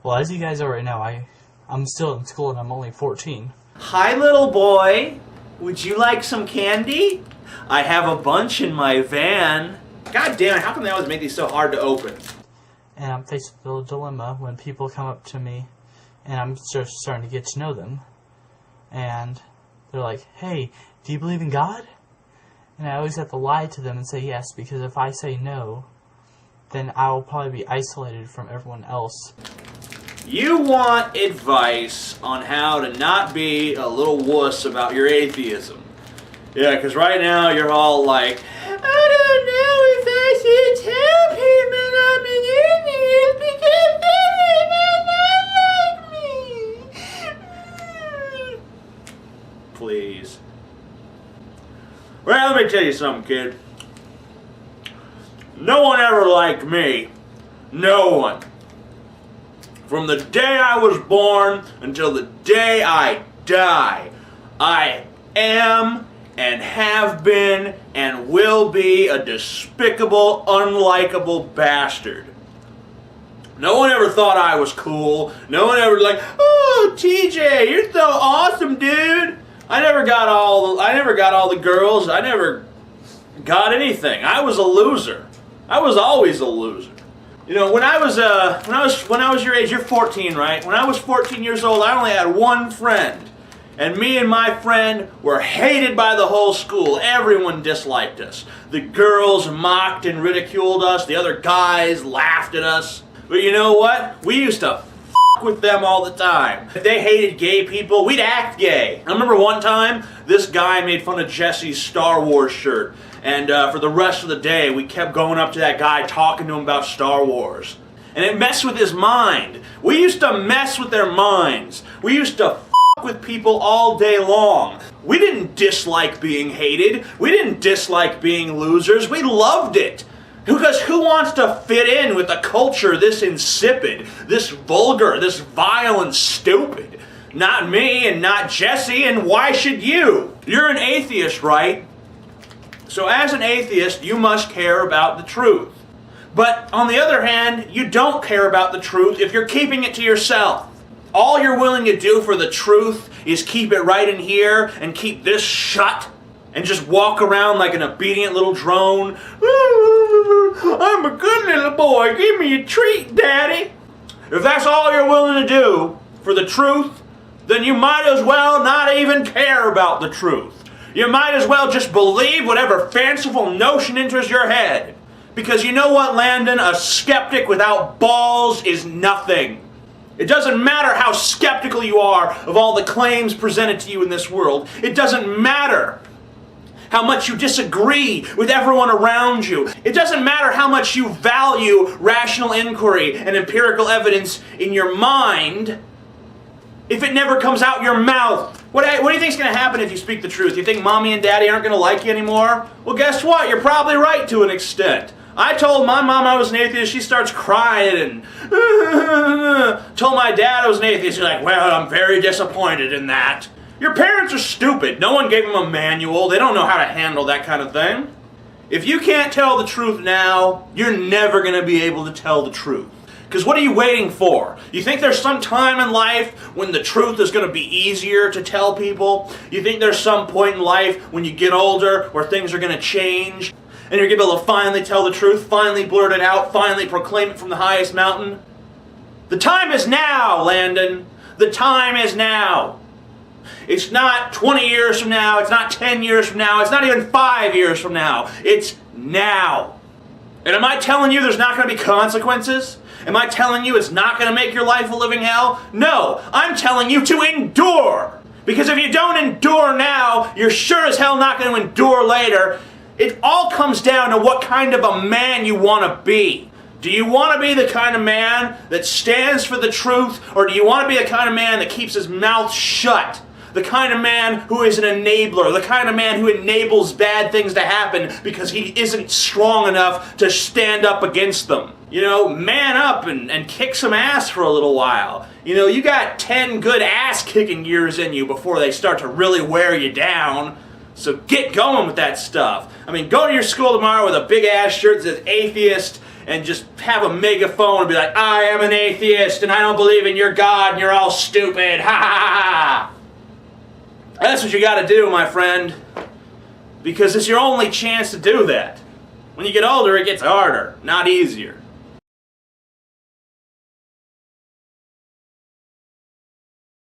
Well, as you guys already know, I'm still in school and I'm only 14. Hi, little boy. Would you like some candy? I have a bunch in my van. God damn it, how come they always make these so hard to open? And I'm faced with a dilemma when people come up to me and I'm just starting to get to know them. And they're like, hey, do you believe in God? And I always have to lie to them and say yes, because if I say no, then I'll probably be isolated from everyone else. You want advice on how to not be a little wuss about your atheism. Yeah, because right now you're all like, I don't know if I should tell people I'm an atheist because they might not like me. Please. Well, let me tell you something, kid. No one ever liked me. No one. From the day I was born until the day I die, I am and have been and will be a despicable, unlikable bastard. No one ever thought I was cool. No one ever like, oh, TJ, you're so awesome, dude. I never got all the girls. I never got anything. I was a loser. I was always a loser. You know, when I was your age, you're 14, right? When I was 14 years old, I only had one friend. And me and my friend were hated by the whole school. Everyone disliked us. The girls mocked and ridiculed us. The other guys laughed at us. But you know what? We used to f*** with them all the time. If they hated gay people, we'd act gay. I remember one time, this guy made fun of Jesse's Star Wars shirt. And for the rest of the day, we kept going up to that guy, talking to him about Star Wars. And it messed with his mind. We used to mess with their minds. We used to f*** with people all day long. We didn't dislike being hated. We didn't dislike being losers. We loved it. Because who wants to fit in with a culture this insipid, this vulgar, this vile and stupid? Not me and not Jesse, and why should you? You're an atheist, right? So as an atheist, you must care about the truth. But on the other hand, you don't care about the truth if you're keeping it to yourself. All you're willing to do for the truth is keep it right in here and keep this shut and just walk around like an obedient little drone. I'm a good little boy. Give me a treat, Daddy. If that's all you're willing to do for the truth, then you might as well not even care about the truth. You might as well just believe whatever fanciful notion enters your head. Because you know what, Landon? A skeptic without balls is nothing. It doesn't matter how skeptical you are of all the claims presented to you in this world. It doesn't matter how much you disagree with everyone around you. It doesn't matter how much you value rational inquiry and empirical evidence in your mind if it never comes out your mouth. What do you think is going to happen if you speak the truth? You think mommy and daddy aren't going to like you anymore? Well, guess what? You're probably right to an extent. I told my mom I was an atheist, she starts crying, and told my dad I was an atheist, he's like, well, I'm very disappointed in that. Your parents are stupid. No one gave them a manual. They don't know how to handle that kind of thing. If you can't tell the truth now, you're never going to be able to tell the truth. Because what are you waiting for? You think there's some time in life when the truth is going to be easier to tell people? You think there's some point in life when you get older where things are going to change? And you're going to be able to finally tell the truth, finally blurt it out, finally proclaim it from the highest mountain? The time is now, Landon. The time is now. It's not 20 years from now. It's not 10 years from now. It's not even 5 years from now. It's now. And am I telling you there's not going to be consequences? Am I telling you it's not going to make your life a living hell? No, I'm telling you to endure. Because if you don't endure now, you're sure as hell not going to endure later. It all comes down to what kind of a man you want to be. Do you want to be the kind of man that stands for the truth, or do you want to be the kind of man that keeps his mouth shut? The kind of man who is an enabler, the kind of man who enables bad things to happen because he isn't strong enough to stand up against them. You know, man up and kick some ass for a little while. You know, you got 10 good ass-kicking years in you before they start to really wear you down. So get going with that stuff. I mean, go to your school tomorrow with a big ass shirt that says Atheist and just have a megaphone and be like, I am an atheist and I don't believe in your God and you're all stupid. Ha ha ha ha. That's what you got to do, my friend, because it's your only chance to do that. When you get older, it gets harder, not easier.